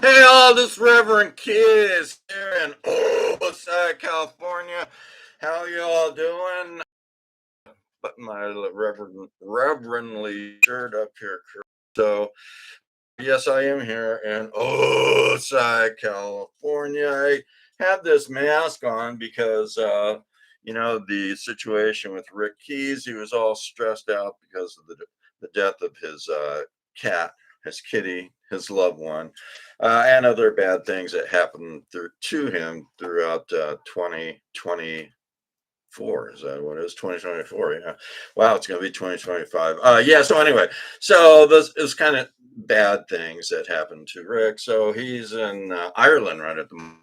Hey, all, this Reverend Kids here in Oceanside, California. How you all doing? Put my reverendly shirt up here. So, yes, I am here in Oceanside, California. I have this mask on because, the situation with Rick Keys. He was all stressed out because of the death of his cat, his kitty, his loved one, and other bad things that happened to him throughout 2024. Is that what it is? 2024. Yeah. Wow, it's going to be 2025. Yeah. So anyway, so this is kind of bad things that happened to Rick. So he's in Ireland right at the moment.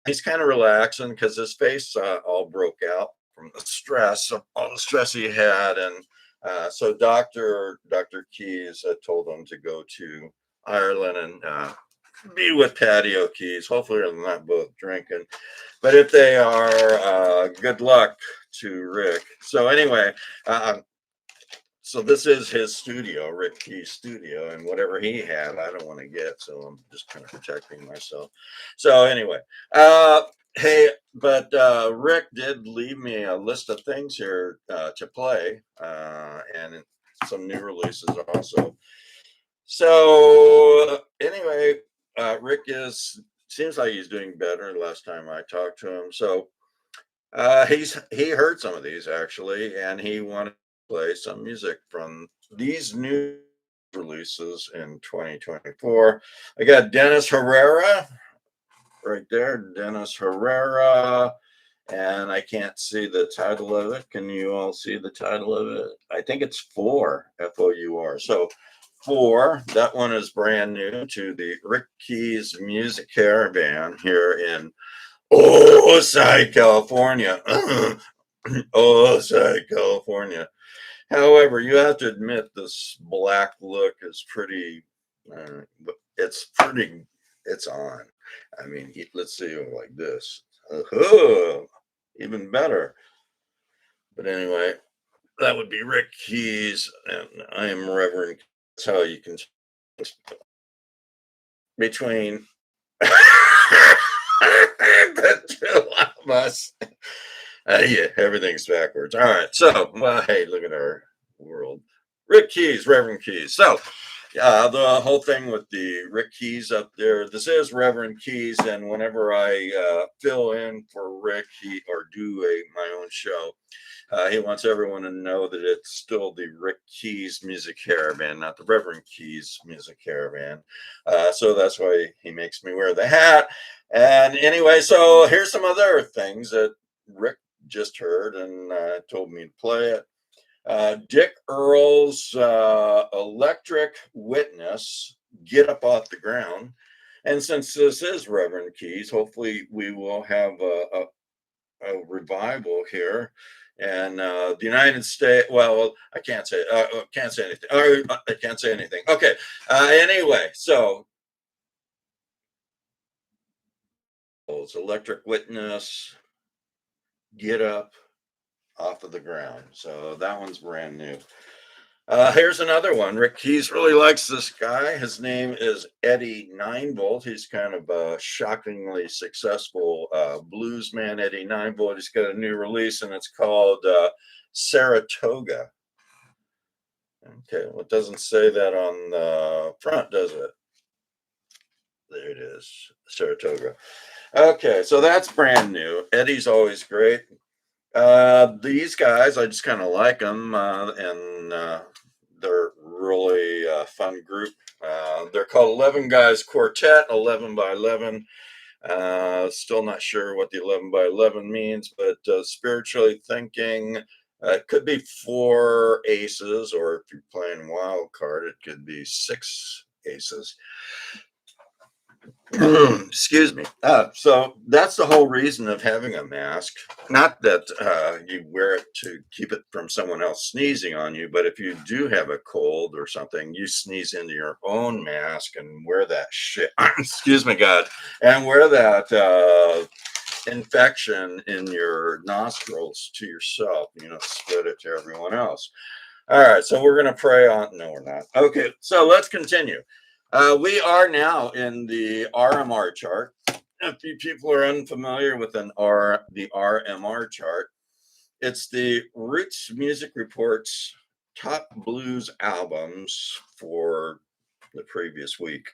He's kind of relaxing because his face all broke out from the stress of all the stress he had, and so Doctor Keys told him to go to Ireland and be with Patio Keys. Hopefully, they're not both drinking, but if they are, good luck to Rick. So anyway, uh, so this is his studio, Rick Key's studio, and whatever he had, I don't want to get, so I'm just kind of protecting myself. So anyway, uh, hey, but Rick did leave me a list of things here to play, and some new releases also. So anyway, Rick is seems like he's doing better. Last time I talked to him, so he heard some of these actually, and he wanted to play some music from these new releases in 2024. I got Dennis Herrera right there, Dennis Herrera, and I can't see the title of it. Can you all see the title of it? I think it's Four, Four. So Four, that one is brand new to the Rick Keys Music Caravan here in Osai, California. Osai, California. However, you have to admit this black look is pretty. Uh, it's pretty. It's on. I mean, let's see like this. Even better. But anyway, that would be Rick Keys, and I am Reverend. That's how you can between the two of us. Yeah, everything's backwards. All right. So, well, hey, look at our world. Rick Keys, Reverend Keys. So, the whole thing with the Rick Keys up there. This is Reverend Keys, and whenever I fill in for Rick, or do my own show, he wants everyone to know that it's still the Rick Keys Music Caravan, not the Reverend Keys Music Caravan. So that's why he makes me wear the hat. And anyway, so here's some other things that Rick just heard and told me to play it. Dick Earl's Electric Witness, Get Up Off the Ground. And since this is Reverend Keys, hopefully we will have a revival here. And the United States, well, I can't say anything. I can't say anything. Okay. Anyway, so it's Electric Witness, Get Up Off of the Ground. So that one's brand new. Here's another one. Rick Keys really likes this guy. His name is Eddie Ninevolt. He's kind of a shockingly successful blues man, Eddie Ninevolt. He's got a new release, and it's called Saratoga. Okay, well, it doesn't say that on the front, does it? There it is, Saratoga. Okay, so that's brand new. Eddie's always great. These guys, I just kind of like them, and they're really fun group. They're called 11 Guys Quartet, 11 by 11. Still not sure what the 11 by 11 means, but spiritually thinking, it could be four aces, or if you're playing wild card, it could be six aces. Excuse me. So that's the whole reason of having a mask. Not that you wear it to keep it from someone else sneezing on you, but if you do have a cold or something, you sneeze into your own mask and wear that shit. Excuse me, God, and wear that infection in your nostrils to yourself. Spread it to everyone else. All right, so we're gonna pray on. No, we're not. Okay, so let's continue. We are now in the RMR chart. If you people are unfamiliar with the RMR chart, it's the Roots Music Report's top blues albums for the previous week.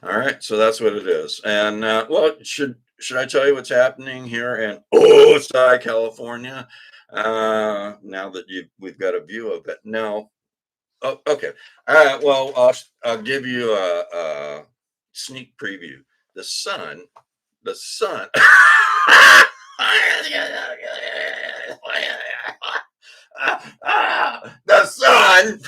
All right, so that's what it is. And well, should I tell you what's happening here in Osai, California? Now that we've got a view of it. No. Oh, okay. All right. Well, I'll give you a sneak preview. The sun, the sun. The sun.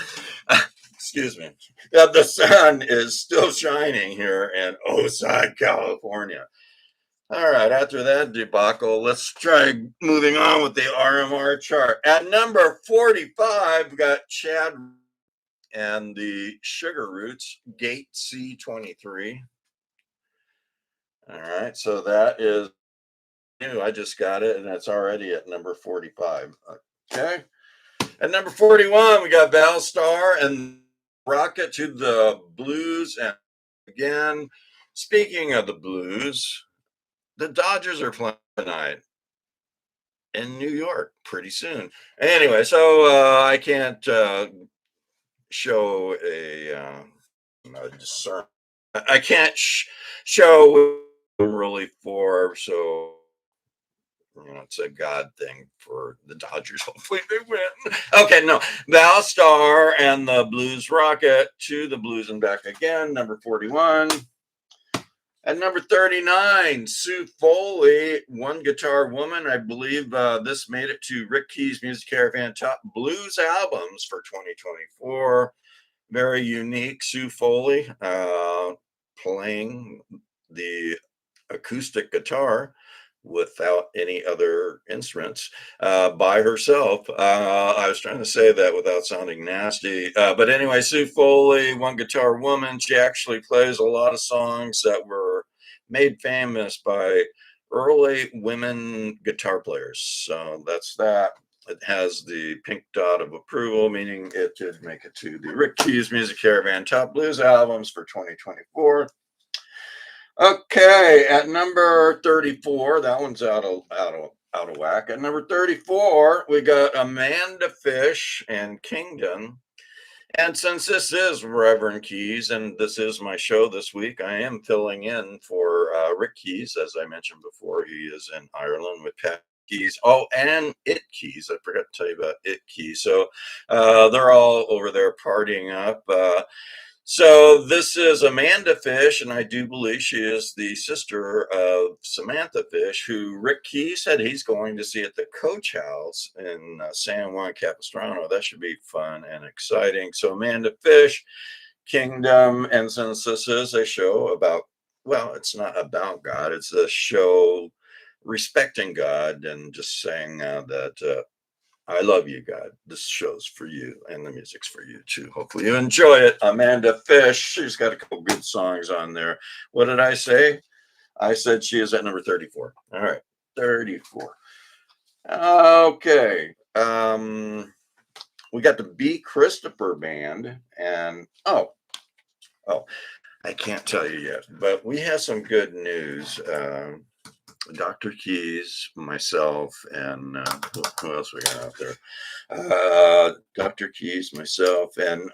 Excuse me. Yeah, the sun is still shining here in Osai, California. All right, after that debacle, let's try moving on with the RMR chart. At number 45, we got Chad and the Sugar Roots, Gate C23. All right, so that is new. I just got it, and that's already at number 45. Okay. At number 41, we got Valstar and Rocket to the Blues. And again, speaking of the Blues, the Dodgers are playing tonight in New York pretty soon. Anyway, so I can't show a discern. I can't show really for, so it's a God thing for the Dodgers. Hopefully they win. Okay, no. Valstar and the Blues Rocket to the Blues and back again. Number 41. At number 39, Sue Foley, One Guitar Woman. I believe this made it to Rick Key's Music Caravan Top Blues Albums for 2024. Very unique. Sue Foley playing the acoustic guitar without any other instruments by herself. I was trying to say that without sounding nasty. But anyway, Sue Foley, One Guitar Woman, she actually plays a lot of songs that were made famous by early women guitar players. So that's that. It has the pink dot of approval, meaning it did make it to the Rick Key's Music Caravan Top Blues Albums for 2024. Okay, at number 34, that one's out of whack. At number 34, we got Amanda Fish and Kingdom. And since this is Reverend Keys and this is my show this week, I am filling in for Rick Keys, as I mentioned before. He is in Ireland with Pat Keys. Oh, and It Keys. I forgot to tell you about It Keys. So they're all over there partying up. So this is Amanda Fish, and I do believe she is the sister of Samantha Fish, who Rick Key said he's going to see at the Coach House in San Juan Capistrano. That should be fun and exciting. So Amanda Fish, Kingdom, and since this is a show about, well, it's not about God, it's a show respecting God and just saying that I love you, God. This show's for you, and the music's for you too. Hopefully, you enjoy it. Amanda Fish, she's got a couple good songs on there. What did I say? I said she is at number 34. All right, 34. Okay. We got the B. Christopher Band, and I can't tell you yet, but we have some good news. Dr. Keys, myself, and who else we got out there? Dr. Keys, myself, and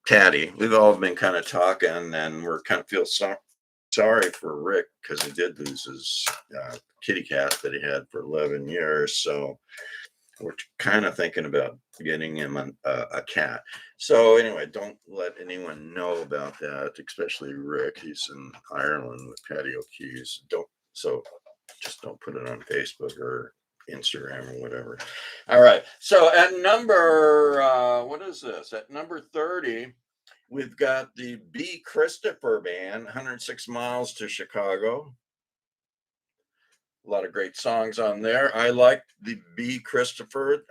Patty. We've all been kind of talking, and we're kind of feel sorry for Rick because he did lose his kitty cat that he had for 11 years. So we're kind of thinking about getting him a cat. So anyway, don't let anyone know about that, especially Rick. He's in Ireland with Patty O'Keefe. Just don't put it on Facebook or Instagram or whatever. All right. So at number, what is this? At number 30, we've got the B. Christopher Band, 106 Miles to Chicago. A lot of great songs on there. I like the B. Christopher,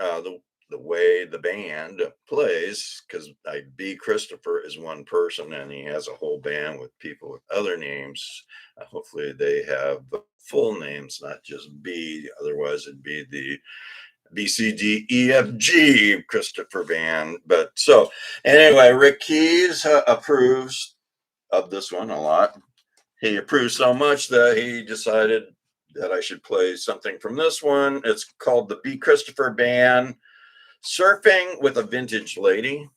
the way the band plays, because B. Christopher is one person and he has a whole band with people with other names. Hopefully they have full names, not just B. Otherwise, it'd be the B, C, D, E, F, G, Christopher Band. But so anyway, Rick Keys approves of this one a lot. He approves so much that he decided that I should play something from this one. It's called the B. Christopher Band, Surfing with a Vintage Lady.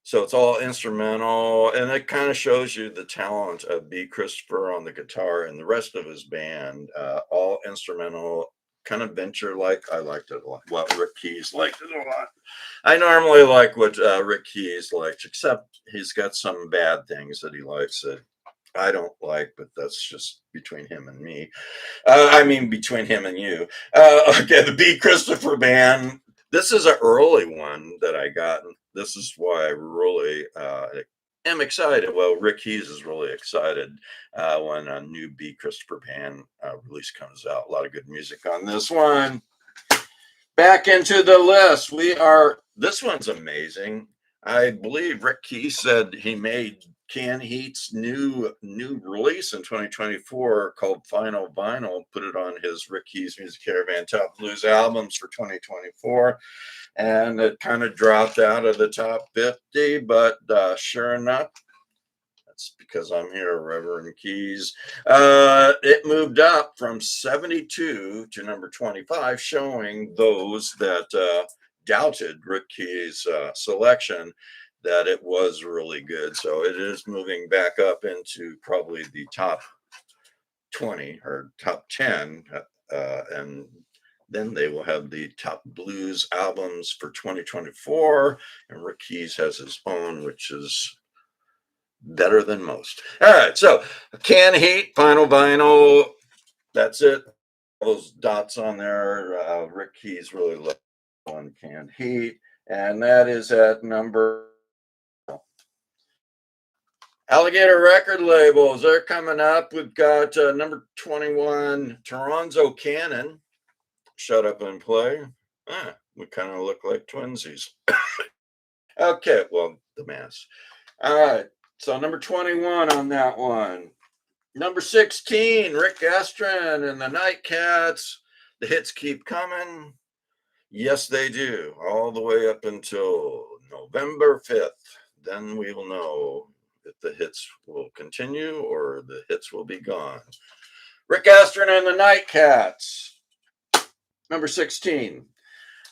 So it's all instrumental, and it kind of shows you the talent of B. Christopher on the guitar and the rest of his band, all instrumental, kind of venture like. I liked it a lot. Well, Rick Keys liked it a lot. I normally like what Rick Keys likes, except he's got some bad things that he likes that I don't like, but that's just between him and me. I mean, between him and you. Okay, the B. Christopher Band. This is an early one that I got. This is why I really am excited. Well, Rick Keys is really excited when a new B. Christopher Band release comes out. A lot of good music on this one. Back into the list. This one's amazing. I believe Rick Keys said he made Canned Heat's new release in 2024 called Final Vinyl, put it on his Rick Keys Music Caravan Top Blues albums for 2024, and it kind of dropped out of the top 50, but sure enough, that's because I'm here, Reverend Keys. It moved up from 72 to number 25, showing those that doubted Rick Keys' selection that it was really good. So it is moving back up into probably the top 20 or top 10. And then they will have the top blues albums for 2024. And Rick Keys has his own, which is better than most. All right. So Canned Heat, Final Vinyl. That's it. Those dots on there. Rick Keys really loved on Canned Heat. And that is at number. Alligator record labels, they're coming up. We've got number 21, Toronzo Cannon. Shut Up and Play. We kind of look like twinsies. Okay, well, the mass. All right, so number 21 on that one. Number 16, Rick Astron and the Nightcats. The hits keep coming. Yes, they do, all the way up until November 5th. Then we will know if the hits will continue or the hits will be gone. Rick Astron and the Nightcats. Number 16.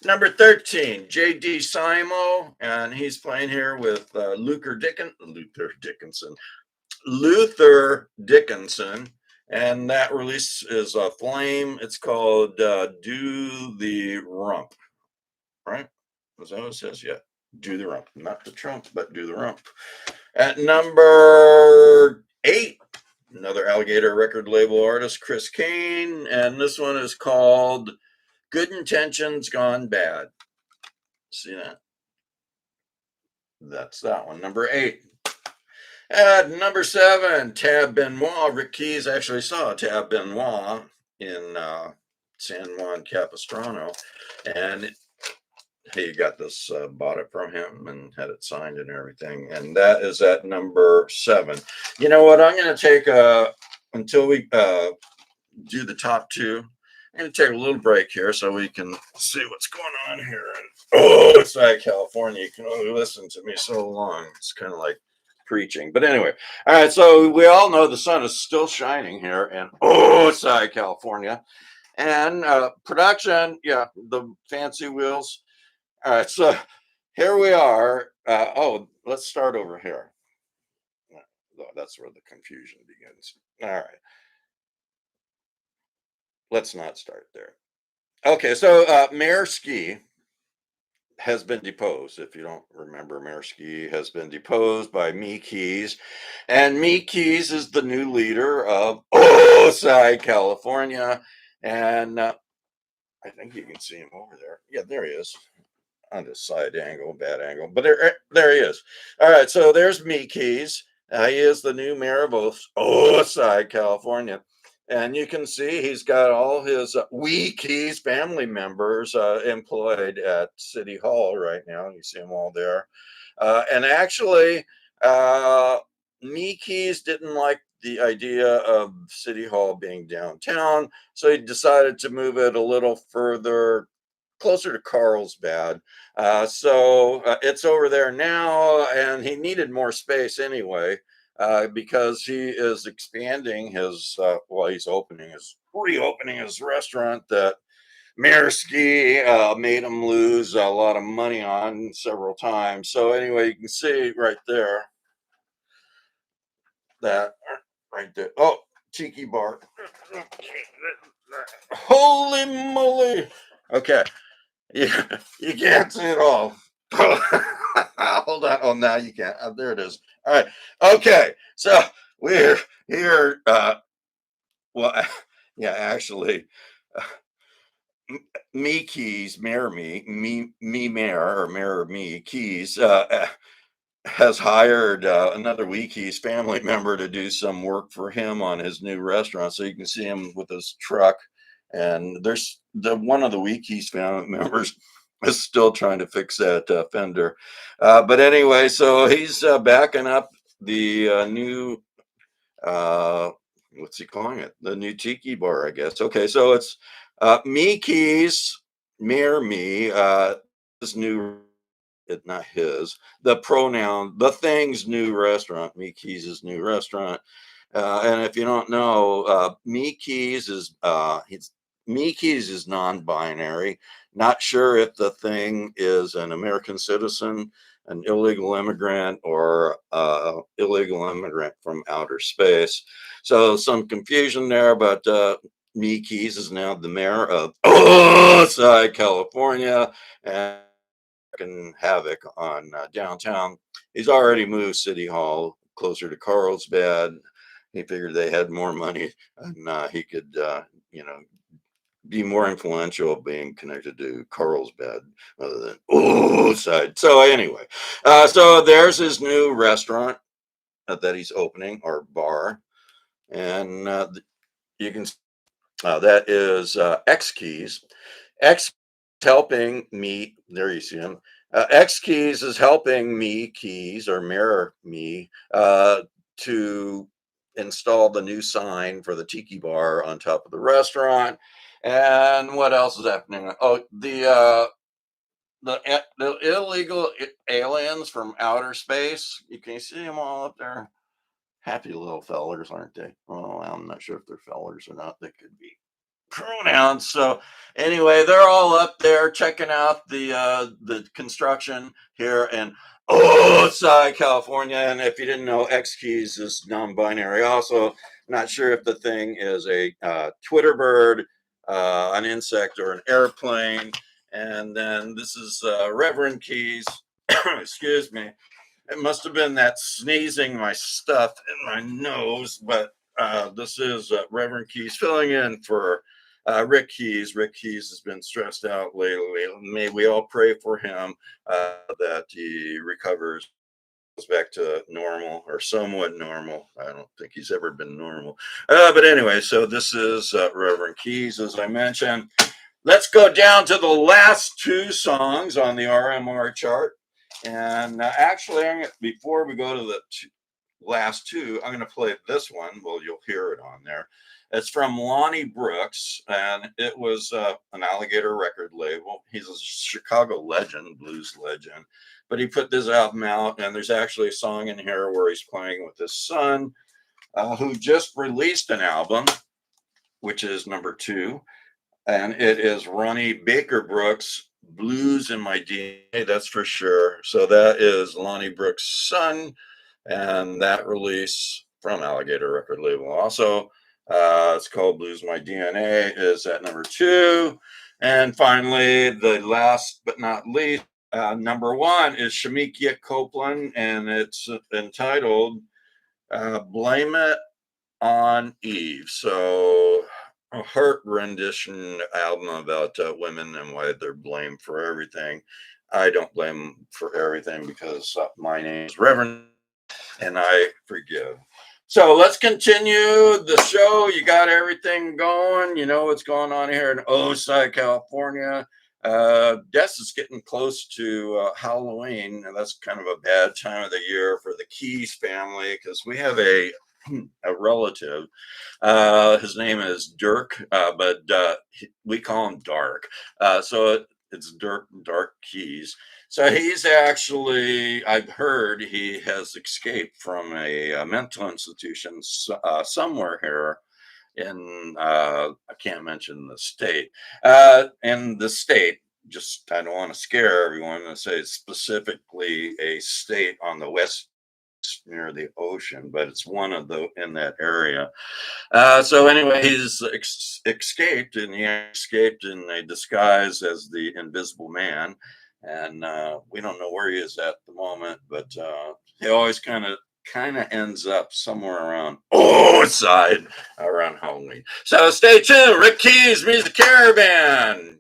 Number 13, J.D. Simo, and he's playing here with Luther Dickinson, and that release is Flame. It's called Do the Rump, right? Is that what it says? Yeah. Do the Rump. Not the Trump, but Do the Rump. At number 8, another Alligator record label artist, Chris Kane, and this one is called Good Intentions Gone Bad. See that? That's that one. Number 8. At number 7, Tab Benoit. Rick Keys actually saw Tab Benoit in San Juan Capistrano, and he got this, bought it from him and had it signed and everything. And that is at number 7. You know what? I'm going to take until we do the top 2. I'm going to take a little break here so we can see what's going on here. And it's like California. You can only listen to me so long. It's kind of like preaching. But anyway, all right. So we all know the sun is still shining here in Ossai, California. And production, yeah, the fancy wheels. All right. So here we are. Let's start over here. That's where the confusion begins. All right. Let's not start there. Okay, so Mayor Ski has been deposed. If you don't remember, Mayor Ski has been deposed by Me Keys, and Me Keys is the new leader of Ossai, California, and I think you can see him over there. Yeah, there he is on this side angle, bad angle, but there he is. All right, so there's Me Keys. He is the new mayor of Ossai, California. And you can see he's got all his We Keys family members employed at City Hall right now. You see them all there. And actually, Me Keys didn't like the idea of City Hall being downtown, so he decided to move it a little further, closer to Carlsbad. So it's over there now, and he needed more space anyway, because he is expanding his, well, he's reopening his restaurant that Maerski made him lose a lot of money on several times. So anyway, you can see right there that right there. Oh, Tiki Bar. Holy moly! Okay, yeah, you can't see it all. Hold on. Oh, now you can't. There it is. All right. Okay. So we're here. Well, yeah, actually, uh, me Keys, Mayor me Mayor or Mayor me Keys has hired another Keys family member to do some work for him on his new restaurant. So you can see him with his truck, and there's the one of the Keys family members is still trying to fix that fender. But anyway, so he's backing up the new what's he calling it? The new tiki bar, I guess. Okay, so it's me Keys, Mayor me, his new, not his, the pronoun, the thing's new restaurant, me Keys' new restaurant. And if you don't know, me Keys is me Keys is non-binary. Not sure if the thing is an American citizen, an illegal immigrant, or illegal immigrant from outer space. So some confusion there, but me Keys is now the mayor of Osai, California, and wreaking havoc on downtown. He's already moved City Hall closer to Carlsbad. He figured they had more money, and he could, you know, be more influential being connected to Carlsbad other than side. So anyway, so there's his new restaurant that he's opening, or bar, and you can that is X Keys. X helping me. There you see him. X Keys is helping me Keys or Mirror me to install the new sign for the Tiki Bar on top of the restaurant. And what else is happening? Oh, the illegal aliens from outer space. You can see them all up there. Happy little fellers, aren't they? Well, I'm not sure if they're fellers or not. They could be pronouns. So anyway, they're all up there checking out the construction here in Osai, California. And if you didn't know, X Keys is non-binary. Also, not sure if the thing is a Twitter bird, an insect, or an airplane. And then this is Reverend Keys. Excuse me. It must have been that sneezing my stuff in my nose, but this is Reverend Keys filling in for Rick Keys. Rick Keys has been stressed out lately. May we all pray for him that he recovers, goes back to normal or somewhat normal. I don't think he's ever been normal. But anyway, so this is Reverend Keys, as I mentioned. Let's go down to the last two songs on the RMR chart. And actually, before we go to the last two, I'm going to play this one. Well, you'll hear it on there. It's from Lonnie Brooks, and it was an Alligator record label. He's a Chicago legend, blues legend. But he put this album out, and there's actually a song in here where he's playing with his son, who just released an album, which is number 2. And it is Ronnie Baker Brooks, Blues in My DNA, that's for sure. So that is Lonnie Brooks' son, and that release from Alligator record label. Also, it's called Blues My DNA, is at number 2. And finally, the last but not least, number 1 is Shemekia Copeland, and it's entitled Blame It on Eve. So a heart rendition album about women and why they're blamed for everything. I don't blame them for everything because my name is Reverend and I forgive. So let's continue the show. You got everything going. You know what's going on here in Osai, California. Guess it's getting close to Halloween, and that's kind of a bad time of the year for the Keys family because we have a a relative. His name is Dirk, but we call him Dark. It's Dark Keys. So he's actually, I've heard he has escaped from a mental institution somewhere here in, I can't mention the state. In the state, just I don't want to scare everyone and say specifically a state on the west near the ocean, but it's one of the in that area. So anyway, he's escaped, and he escaped in a disguise as the Invisible Man, and we don't know where he is at the moment, but he always kind of ends up somewhere around side around Halloween. So stay tuned. Rick Keys, Music Caravan.